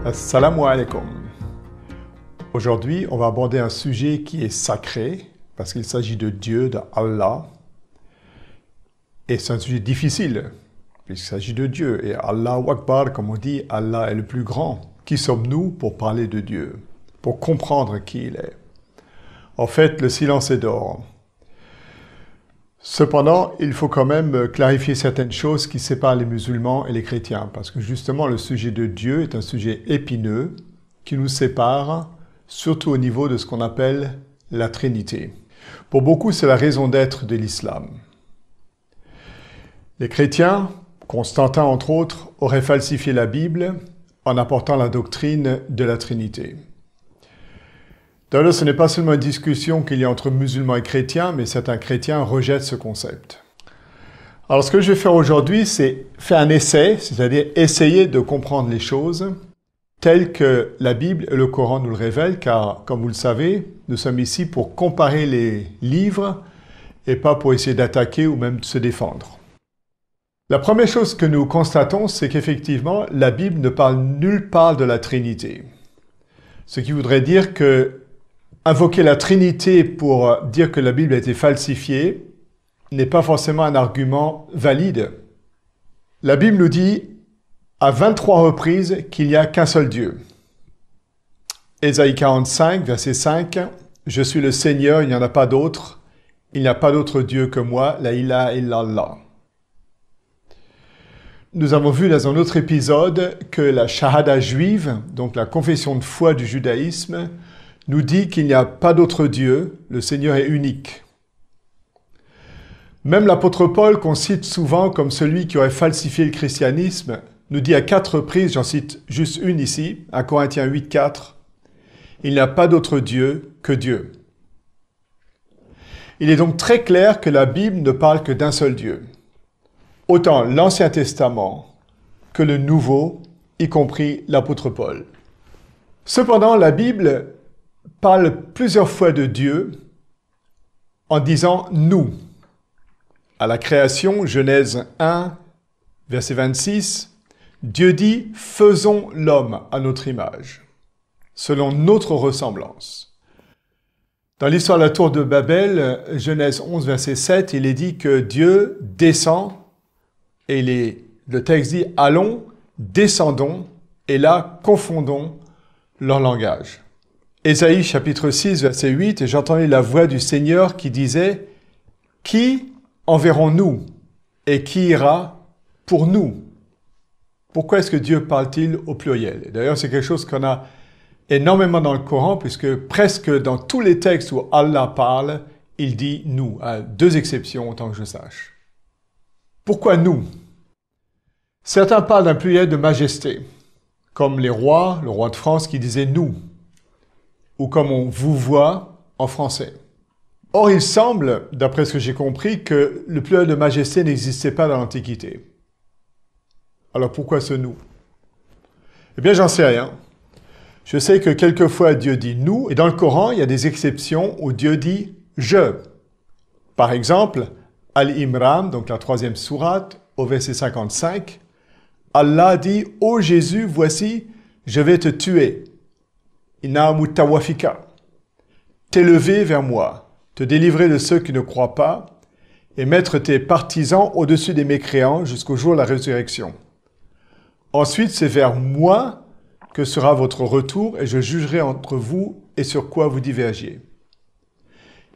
Assalamu alaikum. Aujourd'hui, on va aborder un sujet qui est sacré, parce qu'il s'agit de Dieu, de Allah. Et c'est un sujet difficile, puisqu'il s'agit de Dieu. Et Allahu Akbar, comme on dit, Allah est le plus grand. Qui sommes-nous pour parler de Dieu, pour comprendre qui il est? En fait, le silence est d'or. Cependant, il faut quand même clarifier certaines choses qui séparent les musulmans et les chrétiens, parce que justement le sujet de Dieu est un sujet épineux qui nous sépare, surtout au niveau de ce qu'on appelle la Trinité. Pour beaucoup, c'est la raison d'être de l'islam. Les chrétiens, Constantin entre autres, auraient falsifié la Bible en apportant la doctrine de la Trinité. D'ailleurs, ce n'est pas seulement une discussion qu'il y a entre musulmans et chrétiens, mais certains chrétiens rejettent ce concept. Alors, ce que je vais faire aujourd'hui, c'est faire un essai, c'est-à-dire essayer de comprendre les choses telles que la Bible et le Coran nous le révèlent, car, comme vous le savez, nous sommes ici pour comparer les livres et pas pour essayer d'attaquer ou même de se défendre. La première chose que nous constatons, c'est qu'effectivement, la Bible ne parle nulle part de la Trinité. Ce qui voudrait dire que invoquer la Trinité pour dire que la Bible a été falsifiée n'est pas forcément un argument valide. La Bible nous dit à 23 reprises qu'il n'y a qu'un seul Dieu. Ésaïe 45, verset 5, « Je suis le Seigneur, il n'y en a pas d'autre. Il n'y a pas d'autre Dieu que moi, la ilaha illallah. » Nous avons vu dans un autre épisode que la shahada juive, donc la confession de foi du judaïsme, nous dit qu'il n'y a pas d'autre Dieu, le Seigneur est unique. Même l'apôtre Paul, qu'on cite souvent comme celui qui aurait falsifié le christianisme, nous dit à 4 reprises, j'en cite juste une ici, à Corinthiens 8, 4, « Il n'y a pas d'autre Dieu que Dieu. » Il est donc très clair que la Bible ne parle que d'un seul Dieu. Autant l'Ancien Testament que le Nouveau, y compris l'apôtre Paul. Cependant, la Bible parle plusieurs fois de Dieu en disant « nous ». À la création, Genèse 1, verset 26, Dieu dit « faisons l'homme à notre image, selon notre ressemblance ». Dans l'histoire de la tour de Babel, Genèse 11, verset 7, il est dit que Dieu descend et le texte dit « allons, descendons et là confondons leur langage ». Ésaïe chapitre 6, verset 8, « Et j'entendis la voix du Seigneur qui disait, « Qui enverrons-nous et qui ira pour nous ?» Pourquoi est-ce que Dieu parle-t-il au pluriel? D'ailleurs, c'est quelque chose qu'on a énormément dans le Coran, puisque presque dans tous les textes où Allah parle, il dit « nous », à 2 exceptions, autant que je sache. Pourquoi nous? Certains parlent d'un pluriel de majesté, comme les rois, le roi de France qui disait « nous », ou comme on vous voit en français. Or, il semble, d'après ce que j'ai compris, que le pluriel de majesté n'existait pas dans l'Antiquité. Alors pourquoi ce « nous » ? Eh bien, j'en sais rien. Je sais que quelquefois Dieu dit « nous », et dans le Coran, il y a des exceptions où Dieu dit « je ». Par exemple, Al-Imran, donc la 3e sourate, au verset 55, Allah dit « Ô Jésus, voici, je vais te tuer. Inna mutawafika. T'élever vers moi, te délivrer de ceux qui ne croient pas, et mettre tes partisans au-dessus des mécréants jusqu'au jour de la résurrection. Ensuite, c'est vers moi que sera votre retour, et je jugerai entre vous et sur quoi vous divergiez. »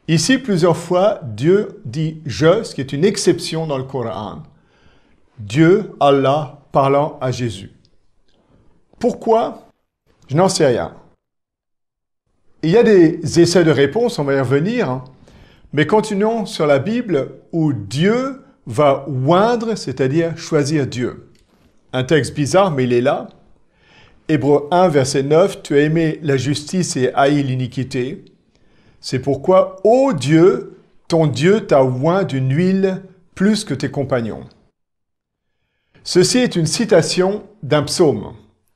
Ici, plusieurs fois, Dieu dit « je », ce qui est une exception dans le Coran. Dieu, Allah, parlant à Jésus. Pourquoi? Je n'en sais rien. Il y a des essais de réponse, on va y revenir, mais continuons sur la Bible où Dieu va oindre, c'est-à-dire choisir Dieu. Un texte bizarre, mais il est là. Hébreux 1, verset 9, « Tu as aimé la justice et haï l'iniquité. C'est pourquoi, ô Dieu, ton Dieu t'a oint d'une huile plus que tes compagnons. » Ceci est une citation d'un psaume.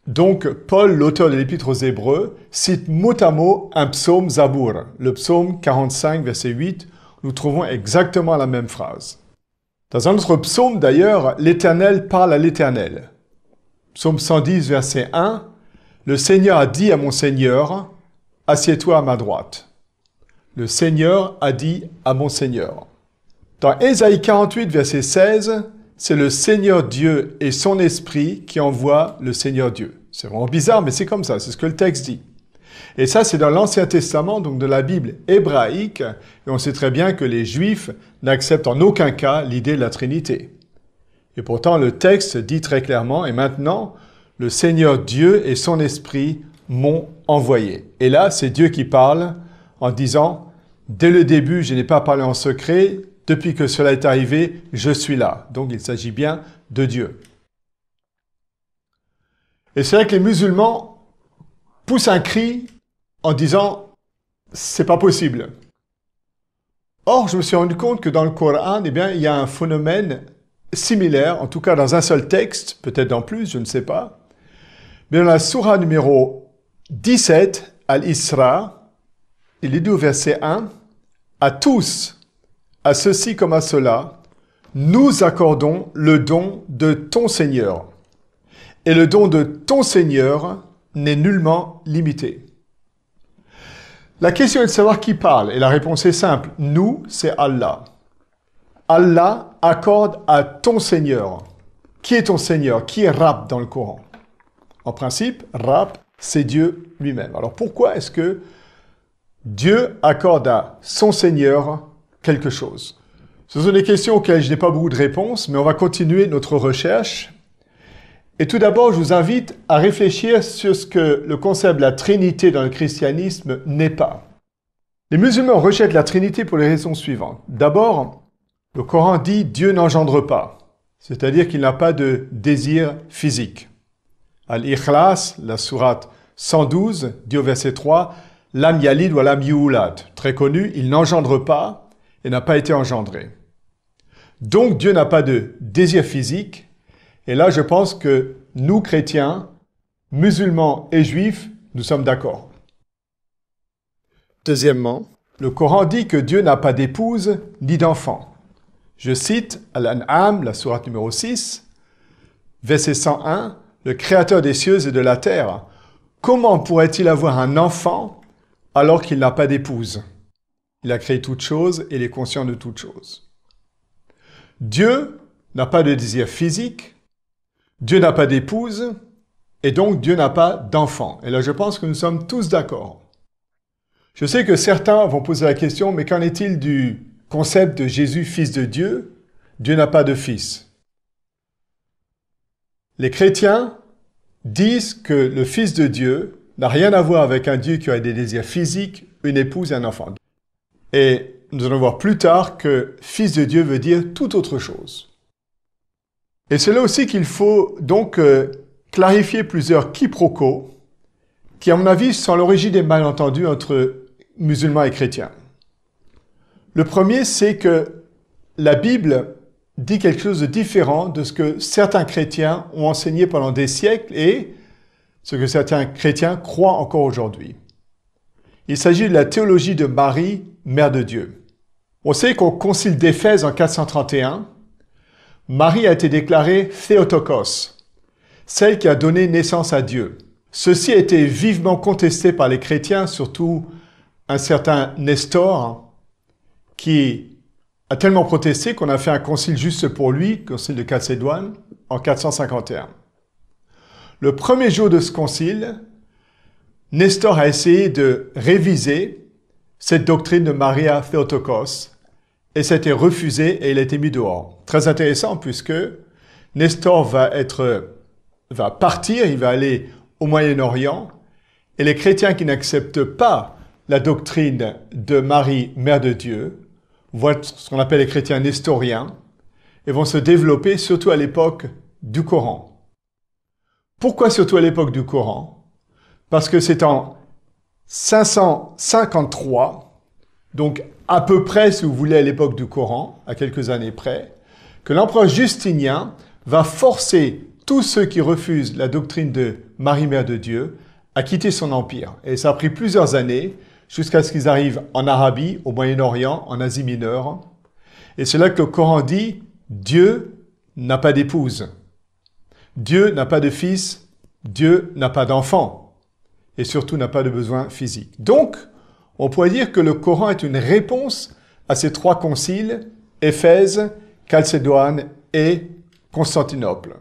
Donc, Paul, l'auteur de l'Épître aux Hébreux, cite mot à mot un psaume Zabour, le psaume 45, verset 8, nous trouvons exactement la même phrase. Dans un autre psaume, d'ailleurs, l'Éternel parle à l'Éternel. Psaume 110, verset 1, Le Seigneur a dit à mon Seigneur, assieds-toi à ma droite. Le Seigneur a dit à mon Seigneur. Dans Ésaïe 48, verset 16, c'est le Seigneur Dieu et son esprit qui envoient le Seigneur Dieu. C'est vraiment bizarre, mais c'est comme ça, c'est ce que le texte dit. Et ça, c'est dans l'Ancien Testament, donc de la Bible hébraïque, et on sait très bien que les Juifs n'acceptent en aucun cas l'idée de la Trinité. Et pourtant, le texte dit très clairement, et maintenant, le Seigneur Dieu et son esprit m'ont envoyé. Et là, c'est Dieu qui parle en disant, dès le début, je n'ai pas parlé en secret, depuis que cela est arrivé, je suis là. Donc, il s'agit bien de Dieu. Et c'est vrai que les musulmans poussent un cri en disant « c'est pas possible ». Or, je me suis rendu compte que dans le Coran, eh bien, il y a un phénomène similaire, en tout cas dans un seul texte, peut-être dans plus, je ne sais pas. Mais dans la sourate numéro 17, Al-Isra, il est dit au verset 1, « À tous, à ceci comme à cela, nous accordons le don de ton Seigneur. Et le don de ton Seigneur n'est nullement limité. » La question est de savoir qui parle, et la réponse est simple. Nous, c'est Allah. Allah accorde à ton Seigneur. Qui est ton Seigneur? Qui est Rab dans le Coran? En principe, Rab, c'est Dieu lui-même. Alors pourquoi est-ce que Dieu accorde à son Seigneur quelque chose? Ce sont des questions auxquelles je n'ai pas beaucoup de réponses, mais on va continuer notre recherche. Et tout d'abord, je vous invite à réfléchir sur ce que le concept de la Trinité dans le christianisme n'est pas. Les musulmans rejettent la Trinité pour les raisons suivantes. D'abord, le Coran dit « Dieu n'engendre pas », c'est-à-dire qu'il n'a pas de désir physique. Al-Ikhlas, la sourate 112, dit au verset 3 « Lam yalid wa lam yulad », très connu, il n'engendre pas et n'a pas été engendré. Donc Dieu n'a pas de désir physique. Et là, je pense que nous, chrétiens, musulmans et juifs, nous sommes d'accord. Deuxièmement, le Coran dit que Dieu n'a pas d'épouse ni d'enfant. Je cite Al-An'am, la sourate numéro 6, verset 101, « Le Créateur des cieux et de la terre, comment pourrait-il avoir un enfant alors qu'il n'a pas d'épouse? Il a créé toutes choses et il est conscient de toutes choses. » Dieu n'a pas de désir physique, Dieu n'a pas d'épouse, et donc Dieu n'a pas d'enfant. Et là, je pense que nous sommes tous d'accord. Je sais que certains vont poser la question, mais qu'en est-il du concept de Jésus, fils de Dieu? Dieu n'a pas de fils. Les chrétiens disent que le fils de Dieu n'a rien à voir avec un Dieu qui a des désirs physiques, une épouse et un enfant. Et nous allons voir plus tard que fils de Dieu veut dire tout autre chose. Et c'est là aussi qu'il faut donc clarifier plusieurs quiproquos qui, à mon avis, sont l'origine des malentendus entre musulmans et chrétiens. Le premier, c'est que la Bible dit quelque chose de différent de ce que certains chrétiens ont enseigné pendant des siècles et ce que certains chrétiens croient encore aujourd'hui. Il s'agit de la théologie de Marie, Mère de Dieu. On sait qu'au concile d'Éphèse en 431, Marie a été déclarée Théotokos, celle qui a donné naissance à Dieu. Ceci a été vivement contesté par les chrétiens, surtout un certain Nestor, qui a tellement protesté qu'on a fait un concile juste pour lui, concile de Chalcédoine, en 451. Le premier jour de ce concile, Nestor a essayé de réviser cette doctrine de Maria Théotokos, et ça a été refusé et il a été mis dehors. Très intéressant puisque Nestor va partir, il va aller au Moyen-Orient, et les chrétiens qui n'acceptent pas la doctrine de Marie, Mère de Dieu, vont être ce qu'on appelle les chrétiens nestoriens, et vont se développer surtout à l'époque du Coran. Pourquoi surtout à l'époque du Coran? Parce que c'est en 553, donc à peu près, si vous voulez, à l'époque du Coran, à quelques années près, que l'empereur Justinien va forcer tous ceux qui refusent la doctrine de Marie, Mère de Dieu, à quitter son empire. Et ça a pris plusieurs années, jusqu'à ce qu'ils arrivent en Arabie, au Moyen-Orient, en Asie mineure. Et c'est là que le Coran dit, Dieu n'a pas d'épouse. Dieu n'a pas de fils, Dieu n'a pas d'enfant. et surtout n'a pas de besoin physique. Donc, on pourrait dire que le Coran est une réponse à ces trois conciles, Éphèse, Chalcédoine et Constantinople.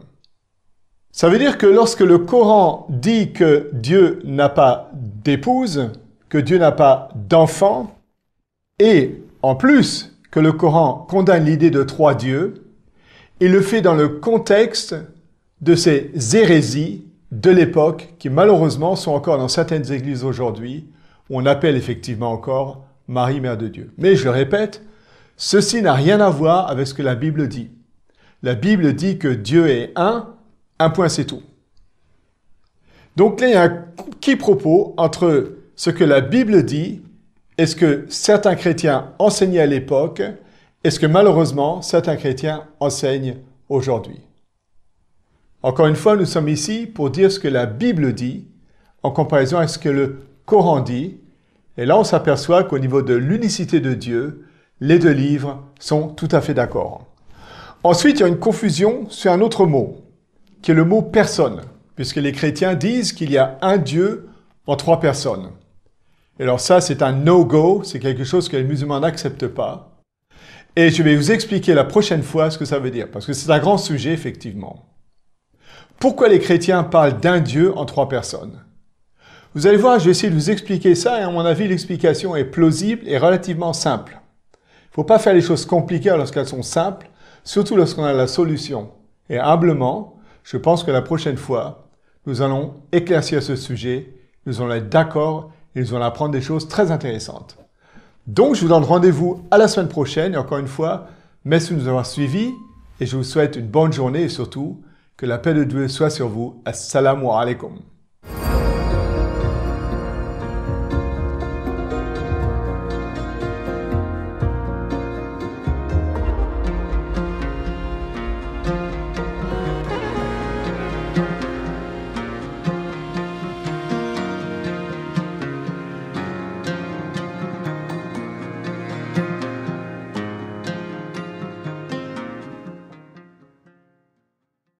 Ça veut dire que lorsque le Coran dit que Dieu n'a pas d'épouse, que Dieu n'a pas d'enfant, et en plus que le Coran condamne l'idée de trois dieux, il le fait dans le contexte de ces hérésies de l'époque qui malheureusement sont encore dans certaines églises aujourd'hui où on appelle effectivement encore Marie, Mère de Dieu. Mais je le répète, ceci n'a rien à voir avec ce que la Bible dit. La Bible dit que Dieu est un point c'est tout. Donc là, il y a un quiproquo entre ce que la Bible dit et ce que certains chrétiens enseignaient à l'époque et ce que malheureusement certains chrétiens enseignent aujourd'hui. Encore une fois, nous sommes ici pour dire ce que la Bible dit en comparaison avec ce que le Coran dit. Et là, on s'aperçoit qu'au niveau de l'unicité de Dieu, les deux livres sont tout à fait d'accord. Ensuite, il y a une confusion sur un autre mot, qui est le mot « personne », puisque les chrétiens disent qu'il y a un Dieu en trois personnes. Et alors ça, c'est un no-go, c'est quelque chose que les musulmans n'acceptent pas. Et je vais vous expliquer la prochaine fois ce que ça veut dire, parce que c'est un grand sujet, effectivement. Pourquoi les chrétiens parlent d'un Dieu en trois personnes? Vous allez voir, je vais essayer de vous expliquer ça, et à mon avis, l'explication est plausible et relativement simple. Il ne faut pas faire les choses compliquées lorsqu'elles sont simples, surtout lorsqu'on a la solution. Et humblement, je pense que la prochaine fois, nous allons éclaircir ce sujet, nous allons être d'accord et nous allons apprendre des choses très intéressantes. Donc, je vous donne rendez-vous à la semaine prochaine. Et encore une fois, merci de nous avoir suivis et je vous souhaite une bonne journée et surtout que la paix de Dieu soit sur vous. Assalamu alaikum.